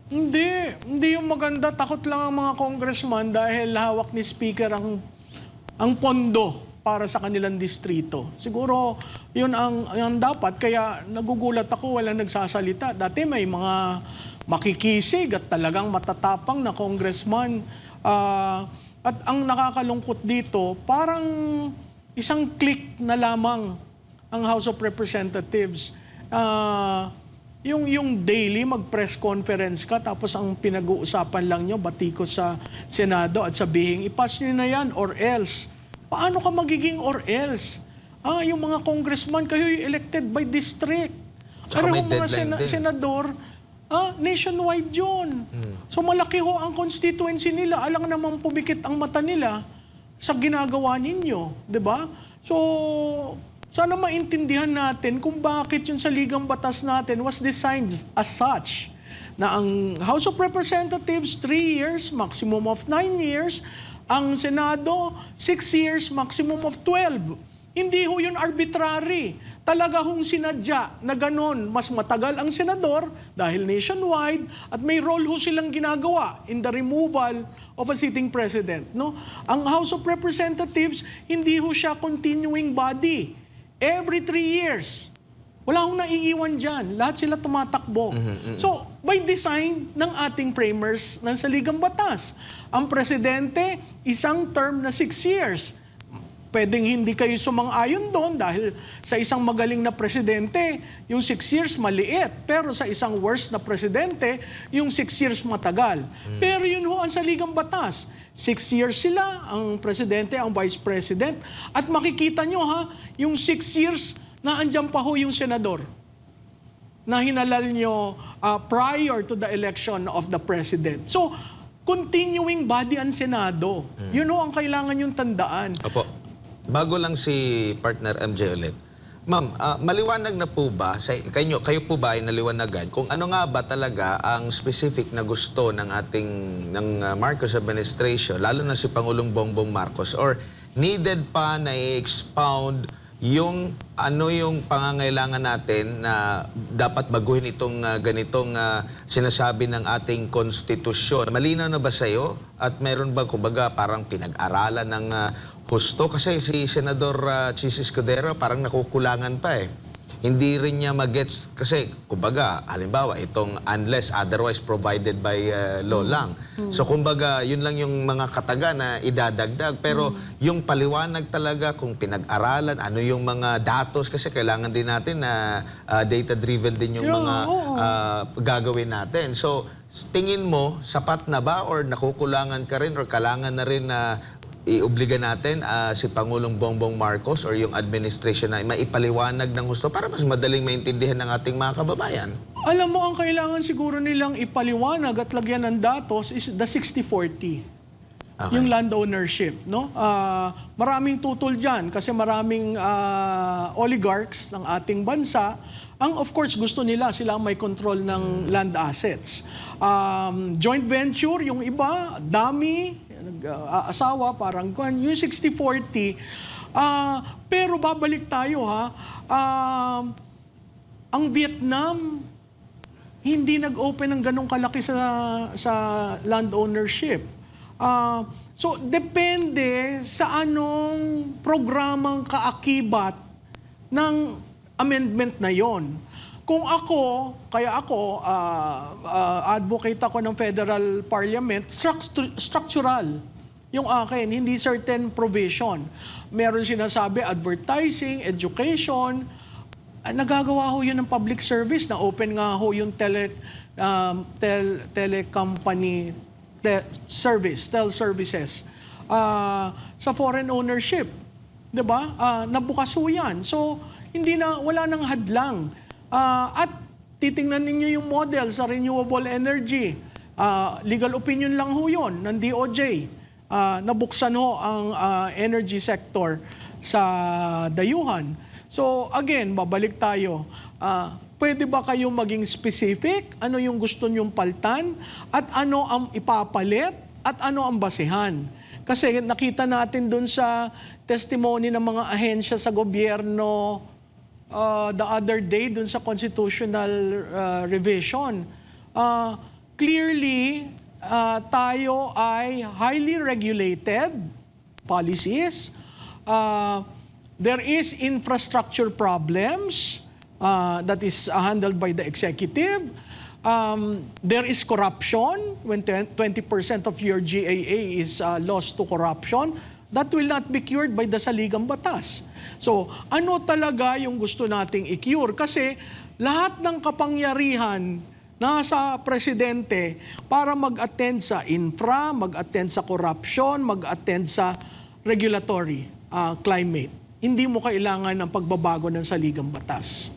Hindi yung maganda. Takot lang ang mga congressman dahil hawak ni Speaker ang pondo para sa kanilang distrito. Siguro yun ang dapat. Kaya nagugulat ako, walang nagsasalita. Dati may mga makikisig at talagang matatapang na congressman. At ang nakakalungkot dito, parang isang click na lamang ang House of Representatives. Yung daily mag-press conference ka tapos ang pinag-uusapan lang nyo batikos sa Senado at sabihin, ipas nyo na yan or else. Paano ka magiging or else? Yung mga congressman, kayo elected by district. Tsaka Pero may yung mga deadline din. senador, nationwide yun. So malaki ho ang constituency nila. Alang namang pumikit ang mata nila sa ginagawa ninyo. 'Di ba? So, sana maintindihan natin kung bakit yung sa Ligang Batas natin was designed as such na ang House of Representatives 3 years, maximum of 9 years, ang Senado 6 years, maximum of 12. Hindi ho yun arbitrary. Talaga hong sinadya na ganon, mas matagal ang senador dahil nationwide at may role ho silang ginagawa in the removal of a sitting president. No? Ang House of Representatives, hindi ho siya continuing body. Every 3 years. Wala akong naiiwan dyan. Lahat sila tumatakbo. So, by design ng ating framers ng Saligang Batas, ang presidente, isang term na 6 years. Pwedeng hindi kayo sumang-ayon doon dahil sa isang magaling na presidente, yung 6 years maliit. Pero sa isang worst na presidente, yung 6 years matagal. Pero yun ho ang Saligang Batas. 6 years sila, ang presidente, ang vice president. At makikita nyo yung 6 years na andyan pa ho yung senador na hinalal nyo prior to the election of the president. So, continuing body ang Senado. Yun ho ang kailangan yung tandaan. Opo. Bago lang si partner MJ ulit. Ma'am, maliwanag na po ba, kayo po ba ay naliwanagan kung ano nga ba talaga ang specific na gusto ng Marcos administration, lalo na si Pangulong Bongbong Marcos, or needed pa na i-expound yung pangangailangan natin na dapat baguhin itong ganitong sinasabi ng ating konstitusyon? Malinaw na ba sa'yo? At meron ba, kumbaga, parang pinag-aralan ng husto? Kasi si Senador Chis Escudero parang nakukulangan pa eh. Hindi rin niya magets kasi, kumbaga, halimbawa, itong unless otherwise provided by law lang. So, kumbaga, yun lang yung mga kataga na idadagdag. Pero yung paliwanag talaga kung pinag-aralan, ano yung mga datos, kasi kailangan din natin na data-driven din yung mga gagawin natin. So, tingin mo, sapat na ba or nakukulangan ka rin or kailangan na rin na i-obliga natin si Pangulong Bongbong Marcos or yung administration na maipaliwanag ng gusto para mas madaling maintindihan ng ating mga kababayan? Alam mo, ang kailangan siguro nilang ipaliwanag at lagyan ng datos is the 60-40. Okay. Yung land ownership. No? Maraming tutol dyan kasi maraming oligarchs ng ating bansa. Ang of course gusto nila sila may control ng land assets. Joint venture, yung iba, dami, nag-aasawa, parang yung 60-40. Pero babalik tayo ang Vietnam, hindi nag-open ng ganong kalaki sa land ownership. So, depende sa anong programang kaakibat ng amendment na yon. Kung ako, advocate ako ng Federal Parliament, structural yung akin, hindi certain provision. Meron sinasabi advertising, education, nagagawa ho yun ng public service, na open nga ho yung telecompany services sa foreign ownership. Diba? Nabukas ho yan. So, wala nang hadlang. At titingnan ninyo yung model sa renewable energy. Legal opinion lang ho yun ng DOJ. Nabuksan ho ang energy sector sa dayuhan. So again, babalik tayo. Pwede ba kayong maging specific? Ano yung gusto nyong paltan? At ano ang ipapalit? At ano ang basehan? Kasi nakita natin dun sa testimony ng mga ahensya sa gobyerno the other day dun sa constitutional revision. clearly, tayo ay highly regulated policies. There is infrastructure problems that is handled by the executive. There is corruption when 20% of your GAA is lost to corruption. That will not be cured by the saligang batas. So, ano talaga yung gusto nating i-cure? Kasi lahat ng kapangyarihan nasa presidente para mag-attend sa infra, mag-attend sa corruption, mag-attend sa regulatory climate. Hindi mo kailangan ng pagbabago ng saligang batas.